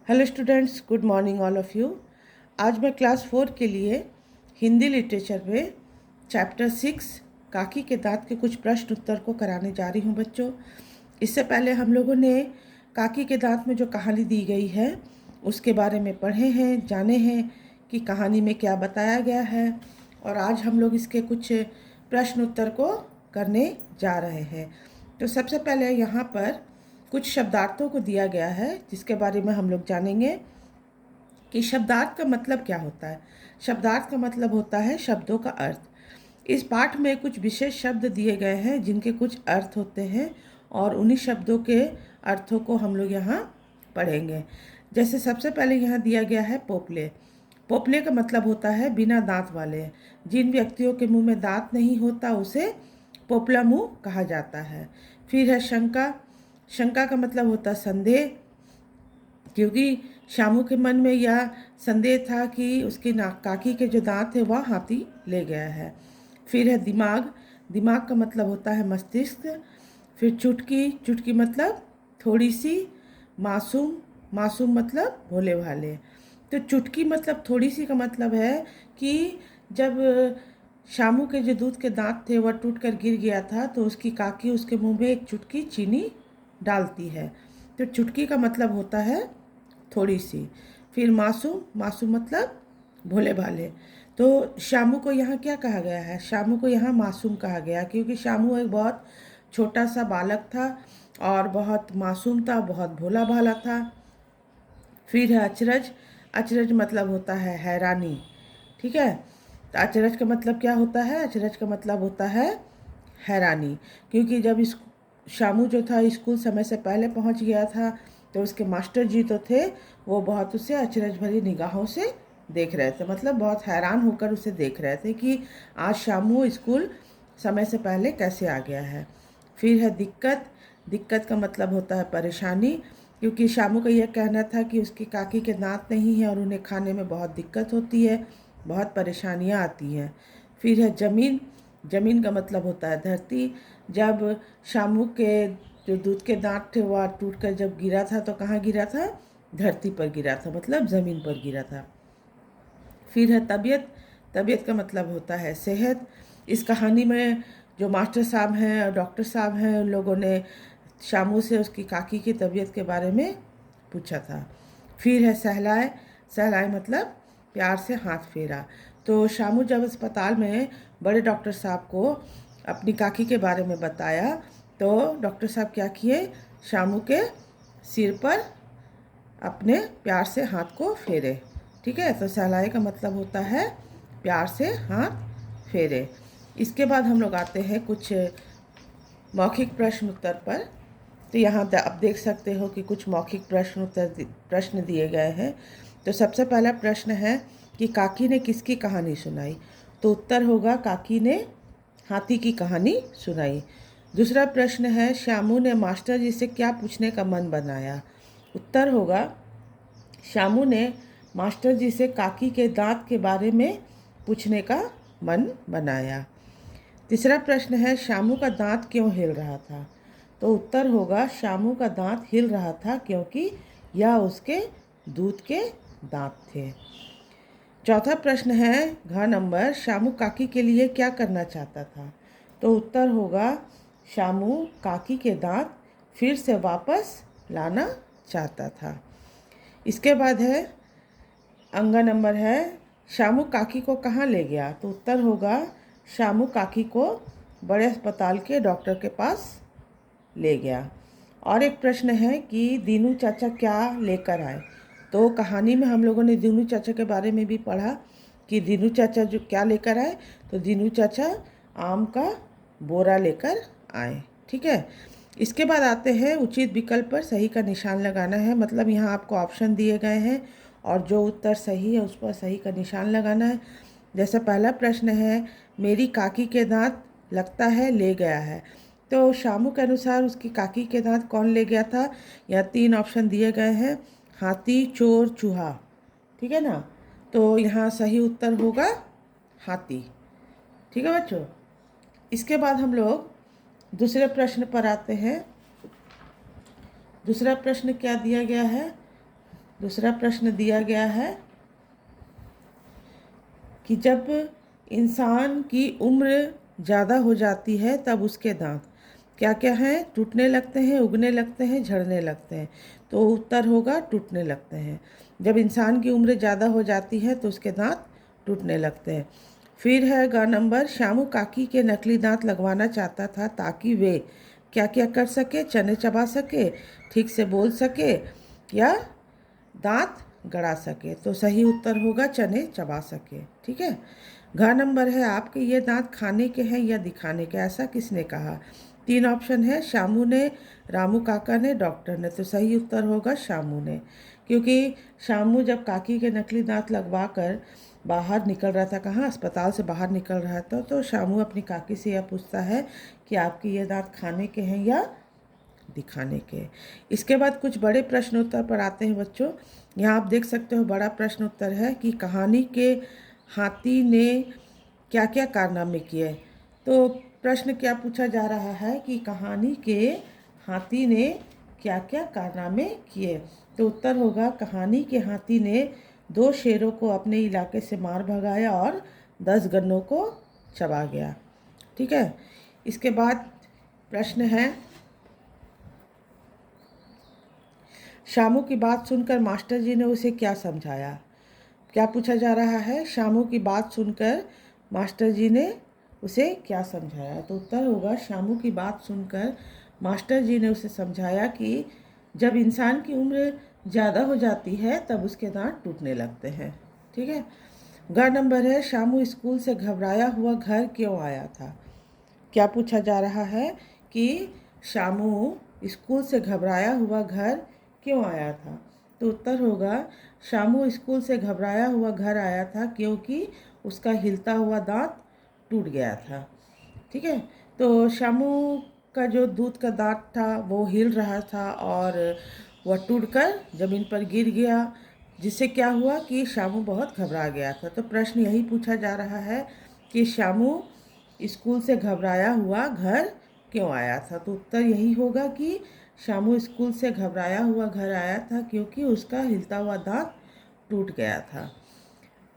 Hello students, good morning all of you. आज मैं class 4 के लिए हिंदी लिटरेचर में चैप्टर 6 काकी के दांत के कुछ प्रश्न उत्तर को कराने जा रही हूँ बच्चों। इससे पहले हम लोगों ने काकी के दांत में जो कहानी दी गई है उसके बारे में पढ़े हैं, जाने हैं कि कहानी में क्या बताया गया है, और आज हम लोग इसके कुछ प्रश्न उत्तर को करने जा रहे हैं। तो सबसे पहले यहाँ पर कुछ शब्दार्थों को दिया गया है जिसके बारे में हम लोग जानेंगे कि शब्दार्थ का मतलब क्या होता है। शब्दार्थ का मतलब होता है शब्दों का अर्थ। इस पाठ में कुछ विशेष शब्द दिए गए हैं जिनके कुछ अर्थ होते हैं और उन्हीं शब्दों के अर्थों को हम लोग यहाँ पढ़ेंगे। जैसे सबसे पहले यहाँ दिया गया है पोपले। पोपले का मतलब होता है बिना दांत वाले। जिन व्यक्तियों के मुंह में दांत नहीं होता उसे पोपला मुंह कहा जाता है। फिर है शंका। शंका का मतलब होता है संदेह, क्योंकि शामू के मन में यह संदेह था कि उसकी काकी के जो दांत है वह हाथी ले गया है। फिर है दिमाग। दिमाग का मतलब होता है मस्तिष्क। फिर चुटकी। चुटकी मतलब थोड़ी सी। मासूम। मासूम मतलब भोले भाले। तो चुटकी मतलब थोड़ी सी का मतलब है कि जब शामू के जो दूध के दांत थे वह टूट कर गिर गया था तो उसकी काकी उसके मुंह में एक चुटकी चीनी डालती है। तो चुटकी का मतलब होता है थोड़ी सी। फिर मासूम। मासूम मतलब भोले भाले। तो शामू को यहाँ क्या कहा गया है? शामू को यहाँ मासूम कहा गया क्योंकि शामू एक बहुत छोटा सा बालक था और बहुत मासूम था, बहुत भोला भाला था। फिर है अचरज। अचरज मतलब होता है हैरानी। ठीक है, तो अचरज का मतलब क्या होता है? अचरज का मतलब होता है हैरानी, क्योंकि जब इस शामू जो था स्कूल समय से पहले पहुंच गया था तो उसके मास्टर जी तो थे, वो बहुत उसे अचरज भरी निगाहों से देख रहे थे, मतलब बहुत हैरान होकर उसे देख रहे थे कि आज शामू स्कूल समय से पहले कैसे आ गया है। फिर है दिक्कत। दिक्कत का मतलब होता है परेशानी, क्योंकि शामू का यह कहना था कि उसकी काकी के दांत नहीं हैं और उन्हें खाने में बहुत दिक्कत होती है, बहुत परेशानियां आती हैं। फिर है ज़मीन। ज़मीन का मतलब होता है धरती। जब शामू के जो दूध के दांत थे वह टूट कर जब गिरा था तो कहाँ गिरा था? धरती पर गिरा था, मतलब ज़मीन पर गिरा था। फिर है तबीयत। तबीयत का मतलब होता है सेहत। इस कहानी में जो मास्टर साहब हैं और डॉक्टर साहब हैं उन लोगों ने शामू से उसकी काकी की तबीयत के बारे में पूछा था। फिर है सहलाए। सहलाए मतलब प्यार से हाथ फेरा। तो शामू जब अस्पताल में बड़े डॉक्टर साहब को अपनी काकी के बारे में बताया तो डॉक्टर साहब क्या किए? शामू के सिर पर अपने प्यार से हाथ को फेरे। ठीक है, तो सहलाए का मतलब होता है प्यार से हाथ फेरे। इसके बाद हम लोग आते हैं कुछ मौखिक प्रश्न उत्तर पर। तो यहाँ आप देख सकते हो कि कुछ मौखिक प्रश्न दिए गए हैं। तो सबसे पहला प्रश्न है कि काकी ने किसकी कहानी सुनाई? तो उत्तर होगा काकी ने हाथी की कहानी सुनाई। दूसरा प्रश्न है शामू ने मास्टर जी से क्या पूछने का मन बनाया? उत्तर होगा शामू ने मास्टर जी से काकी के दांत के बारे में पूछने का मन बनाया। तीसरा प्रश्न है शामू का दांत क्यों हिल रहा था? तो उत्तर होगा शामू का दांत हिल रहा था क्योंकि यह उसके दूध के दांत थे। चौथा प्रश्न है घ नंबर शामू काकी के लिए क्या करना चाहता था? तो उत्तर होगा शामू काकी के दांत फिर से वापस लाना चाहता था। इसके बाद है अंगा नंबर है शामू काकी को कहाँ ले गया? तो उत्तर होगा शामू काकी को बड़े अस्पताल के डॉक्टर के पास ले गया। और एक प्रश्न है कि दीनू चाचा क्या लेकर आए? तो कहानी में हम लोगों ने दीनू चाचा के बारे में भी पढ़ा कि दीनू चाचा जो क्या लेकर आए, तो दीनू चाचा आम का बोरा लेकर आए। ठीक है, इसके बाद आते हैं उचित विकल्प पर सही का निशान लगाना है। मतलब यहाँ आपको ऑप्शन दिए गए हैं और जो उत्तर सही है उस पर सही का निशान लगाना है। जैसे पहला प्रश्न है मेरी काकी के दांत लगता है ले गया है। तो शामू के अनुसार उसकी काकी के दांत कौन ले गया था? यहाँ 3 ऑप्शन दिए गए हैं, हाथी, चोर, चूहा। ठीक है ना, तो यहाँ सही उत्तर होगा हाथी। ठीक है बच्चों, इसके बाद हम लोग दूसरे प्रश्न पर आते हैं। दूसरा प्रश्न क्या दिया गया है? दूसरा प्रश्न दिया गया है कि जब इंसान की उम्र ज़्यादा हो जाती है तब उसके दांत क्या क्या हैं? टूटने लगते हैं, उगने लगते हैं, झड़ने लगते हैं। तो उत्तर होगा टूटने लगते हैं। जब इंसान की उम्र ज़्यादा हो जाती है तो उसके दांत टूटने लगते हैं। फिर है ग नंबर, श्यामू काकी के नकली दांत लगवाना चाहता था ताकि वे क्या क्या कर सके? चने चबा सके, ठीक से बोल सके या दांत गड़ा सके। तो सही उत्तर होगा चने चबा सके। ठीक है। घ नंबर है, आपके ये दांत खाने के हैं या दिखाने के, ऐसा किसने कहा? 3 ऑप्शन है, श्यामू ने, रामू काका ने, डॉक्टर ने। तो सही उत्तर होगा श्यामू ने, क्योंकि श्यामू जब काकी के नकली दांत लगवा कर बाहर निकल रहा था, कहाँ, अस्पताल से बाहर निकल रहा था, तो श्यामू अपनी काकी से यह पूछता है कि आपके ये दांत खाने के हैं या दिखाने के। इसके बाद कुछ बड़े प्रश्न उत्तर पर आते हैं बच्चों। यहाँ आप देख सकते हो बड़ा प्रश्न उत्तर है कि कहानी के हाथी ने क्या क्या कारनामे किए। तो प्रश्न क्या पूछा जा रहा है कि कहानी के हाथी ने क्या क्या कारनामे किए। तो उत्तर होगा कहानी के हाथी ने 2 शेरों को अपने इलाके से मार भगाया और 10 गन्नों को चबा गया। ठीक है। इसके बाद प्रश्न है, श्यामू की बात सुनकर मास्टर जी ने उसे क्या समझाया। क्या पूछा जा रहा है? श्यामू की बात सुनकर मास्टर जी ने उसे क्या समझाया। तो उत्तर होगा श्यामू की बात सुनकर मास्टर जी ने उसे समझाया कि जब इंसान की उम्र ज़्यादा हो जाती है तब उसके दांत टूटने लगते हैं। ठीक है। ग नंबर है, श्यामू स्कूल से घबराया हुआ घर क्यों आया था। क्या पूछा जा रहा है कि श्यामू स्कूल से घबराया हुआ घर क्यों आया था। तो उत्तर होगा श्यामू स्कूल से घबराया हुआ घर आया था क्योंकि उसका हिलता हुआ दांत टूट गया था। ठीक है। तो श्यामू का जो दूध का दांत था वो हिल रहा था और वह टूटकर ज़मीन पर गिर गया, जिससे क्या हुआ कि श्यामू बहुत घबरा गया था। तो प्रश्न यही पूछा जा रहा है कि श्यामू स्कूल से घबराया हुआ घर क्यों आया था। तो उत्तर यही होगा कि श्यामू स्कूल से घबराया हुआ घर आया था क्योंकि उसका हिलता हुआ दांत टूट गया था।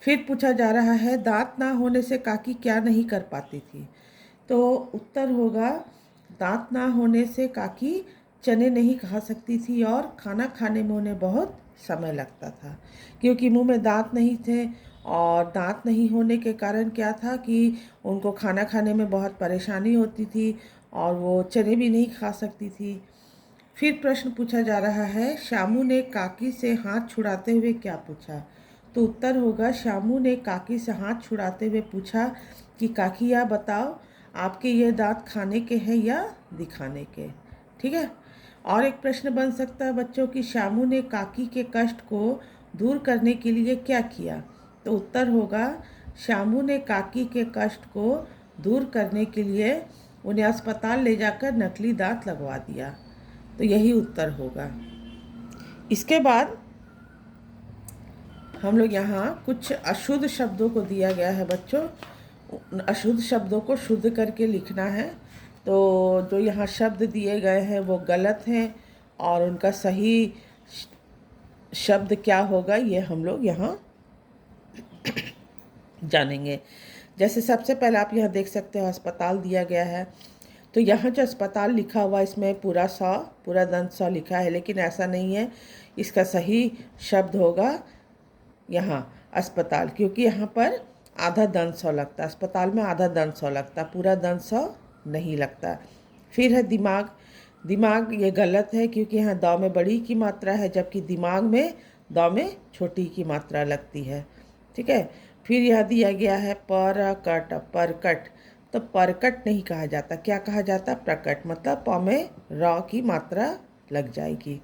फिर पूछा जा रहा है, दांत ना होने से काकी क्या नहीं कर पाती थी। तो उत्तर होगा दांत ना होने से काकी चने नहीं खा सकती थी और खाना खाने में उन्हें बहुत समय लगता था, क्योंकि मुंह में दांत नहीं थे। और दांत नहीं होने के कारण क्या था कि उनको खाना खाने में बहुत परेशानी होती थी और वो चने भी नहीं खा सकती थी। फिर प्रश्न पूछा जा रहा है, श्यामू ने काकी से हाथ छुड़ाते हुए क्या पूछा। तो उत्तर होगा श्यामू ने काकी से हाथ छुड़ाते हुए पूछा कि काकी यह बताओ, आपके ये दांत खाने के हैं या दिखाने के। ठीक है। और एक प्रश्न बन सकता है बच्चों कि श्यामू ने काकी के कष्ट को दूर करने के लिए क्या किया। तो उत्तर होगा श्यामू ने काकी के कष्ट को दूर करने के लिए उन्हें अस्पताल ले जाकर नकली दांत लगवा दिया। तो यही उत्तर होगा। इसके बाद हम लोग यहाँ कुछ अशुद्ध शब्दों को दिया गया है बच्चों। अशुद्ध शब्दों को शुद्ध करके लिखना है। तो जो यहाँ शब्द दिए गए हैं वो गलत हैं और उनका सही शब्द क्या होगा ये हम लोग यहाँ जानेंगे। जैसे सबसे पहले आप यहाँ देख सकते हो अस्पताल दिया गया है। तो यहाँ जो अस्पताल लिखा हुआ इसमें पूरा सौ, पूरा दंत सौ लिखा है, लेकिन ऐसा नहीं है। इसका सही शब्द होगा यहाँ अस्पताल, क्योंकि यहाँ पर आधा दंत सौ लगता है। अस्पताल में आधा दंत सौ लगता, पूरा दंत सौ नहीं लगता। फिर है दिमाग। दिमाग ये गलत है क्योंकि यहाँ दौ में बड़ी की मात्रा है, जबकि दिमाग में दौ में छोटी की मात्रा लगती है। ठीक है। फिर यह दिया गया है परकट, परकट। तो परकट नहीं कहा जाता, क्या कहा जाता? प्रकट, मतलब प में र की मात्रा लग जाएगी।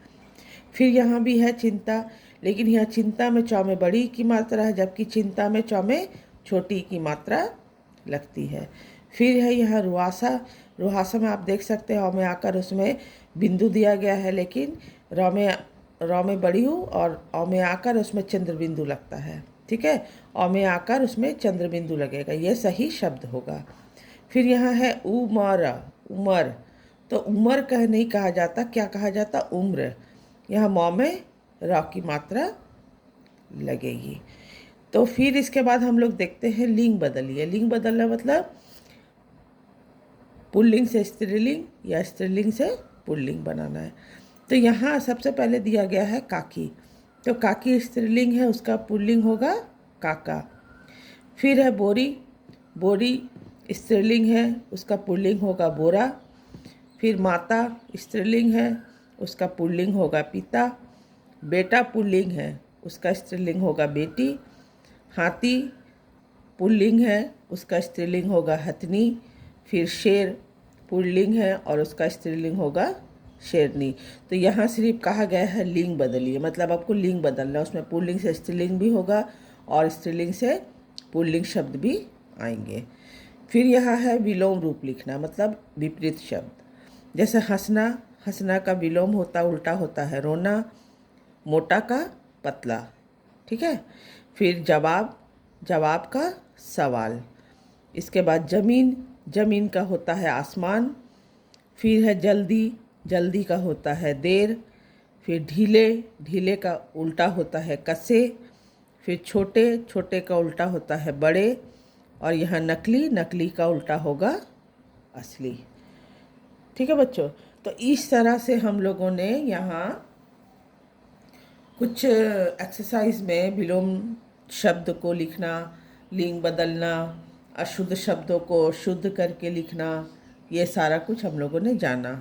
फिर यहाँ भी है चिंता, लेकिन यहाँ चिंता में चौ में बड़ी की मात्रा है, जबकि चिंता में चौ में छोटी की मात्रा लगती है। फिर है यहाँ रुआसा। रुहासा में आप देख सकते हैं में आकर उसमें बिंदु दिया गया है, लेकिन र में बड़ी हूँ और अ में आकर उसमें चंद्र बिंदु लगता है। ठीक है। अ में आकर उसमें चंद्र बिंदु लगेगा, ये सही शब्द होगा। फिर यहाँ है उमर, उमर। तो उमर नहीं कहा जाता, क्या कहा जाता? उम्र। यहाँ मौ में र की मात्रा लगेगी। तो फिर इसके बाद हम लोग देखते हैं लिंग बदलिए। लिंग बदलना मतलब पुल्लिंग से स्त्रीलिंग या स्त्रीलिंग से पुल्लिंग बनाना है। तो यहाँ सबसे पहले दिया गया है काकी। तो काकी स्त्रीलिंग है, उसका पुल्लिंग होगा काका। फिर है बोरी। बोरी स्त्रीलिंग है, उसका पुल्लिंग होगा बोरा। फिर माता स्त्रीलिंग है, उसका पुल्लिंग होगा पिता। बेटा पुल्लिंग है, उसका स्त्रीलिंग होगा बेटी। हाथी पुल्लिंग है, उसका स्त्रीलिंग होगा हथनी। फिर शेर पुल्लिंग है और उसका स्त्रीलिंग होगा शेरनी। तो यहाँ सिर्फ कहा गया है लिंग बदलिए, मतलब आपको लिंग बदलना है, उसमें पुल्लिंग से स्त्रीलिंग भी होगा और स्त्रीलिंग से पुल्लिंग शब्द भी आएंगे। फिर यहाँ है विलोम रूप लिखना, मतलब विपरीत शब्द। जैसे हंसना, हंसना का विलोम उल्टा होता है रोना। मोटा का पतला, ठीक है। फिर जवाब, जवाब का सवाल। इसके बाद जमीन, जमीन का होता है आसमान। फिर है जल्दी, जल्दी का होता है देर। फिर ढीले, ढीले का उल्टा होता है कसे। फिर छोटे, छोटे का उल्टा होता है बड़े। और यहाँ नकली, नकली का उल्टा होगा असली। ठीक है बच्चों, तो इस तरह से हम लोगों ने यहाँ कुछ एक्सरसाइज में विलोम शब्द को लिखना, लिंग बदलना, अशुद्ध शब्दों को शुद्ध करके लिखना, ये सारा कुछ हम लोगों ने जाना।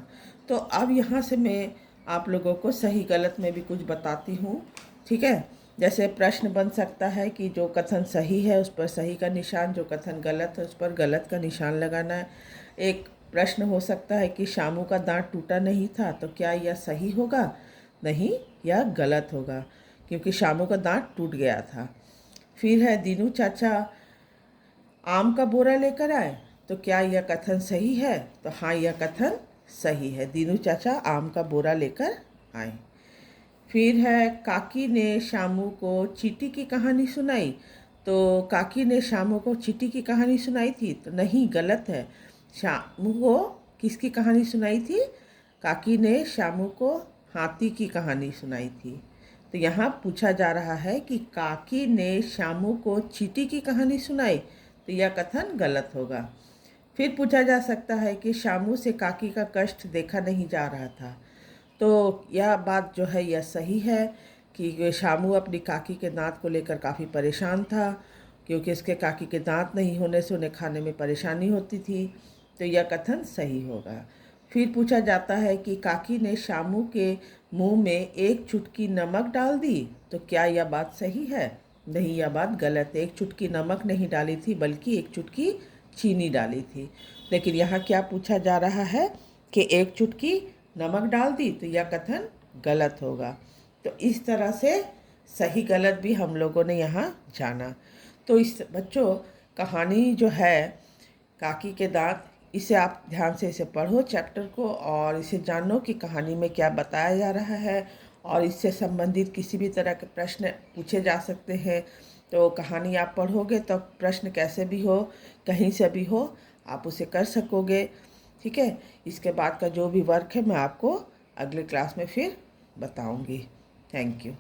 तो अब यहाँ से मैं आप लोगों को सही गलत में भी कुछ बताती हूँ, ठीक है। जैसे प्रश्न बन सकता है कि जो कथन सही है उस पर सही का निशान, जो कथन गलत है उस पर गलत का निशान लगाना है। एक प्रश्न हो सकता है कि शामू का दांत टूटा नहीं था, तो क्या यह सही होगा? नहीं, यह गलत होगा, क्योंकि शामू का दांत टूट गया था। फिर है दीनू चाचा आम का बोरा लेकर आए, तो क्या यह कथन सही है? तो हाँ, यह कथन सही है, दीनू चाचा आम का बोरा लेकर आए। फिर है काकी ने शामू को चींटी की कहानी सुनाई, तो काकी ने शामू को चींटी की कहानी सुनाई थी, तो नहीं, गलत है। शामू को किसकी कहानी सुनाई थी? काकी ने शामू को हाथी की कहानी सुनाई थी। तो यहाँ पूछा जा रहा है कि काकी ने शामू को चींटी की कहानी सुनाई, तो यह कथन गलत होगा। फिर पूछा जा सकता है कि शामू से काकी का कष्ट देखा नहीं जा रहा था, तो यह बात जो है यह सही है कि शामू अपनी काकी के दांत को लेकर काफ़ी परेशान था, क्योंकि इसके काकी के दांत नहीं होने से उन्हें खाने में परेशानी होती थी, तो यह कथन सही होगा। फिर पूछा जाता है कि काकी ने शामू के मुंह में एक चुटकी नमक डाल दी, तो क्या यह बात सही है? नहीं, यह बात गलत है। एक चुटकी नमक नहीं डाली थी, बल्कि एक चुटकी चीनी डाली थी। लेकिन यहाँ क्या पूछा जा रहा है कि एक चुटकी नमक डाल दी, तो यह कथन गलत होगा। तो इस तरह से सही गलत भी हम लोगों ने यहाँ जाना। तो इस बच्चों, कहानी जो है काकी के दांत, इसे आप ध्यान से इसे पढ़ो चैप्टर को, और इसे जानो कि कहानी में क्या बताया जा रहा है, और इससे संबंधित किसी भी तरह के प्रश्न पूछे जा सकते हैं। तो कहानी आप पढ़ोगे तो प्रश्न कैसे भी हो, कहीं से भी हो, आप उसे कर सकोगे, ठीक है। इसके बाद का जो भी वर्क है मैं आपको अगले क्लास में फिर बताऊंगी। Thank you.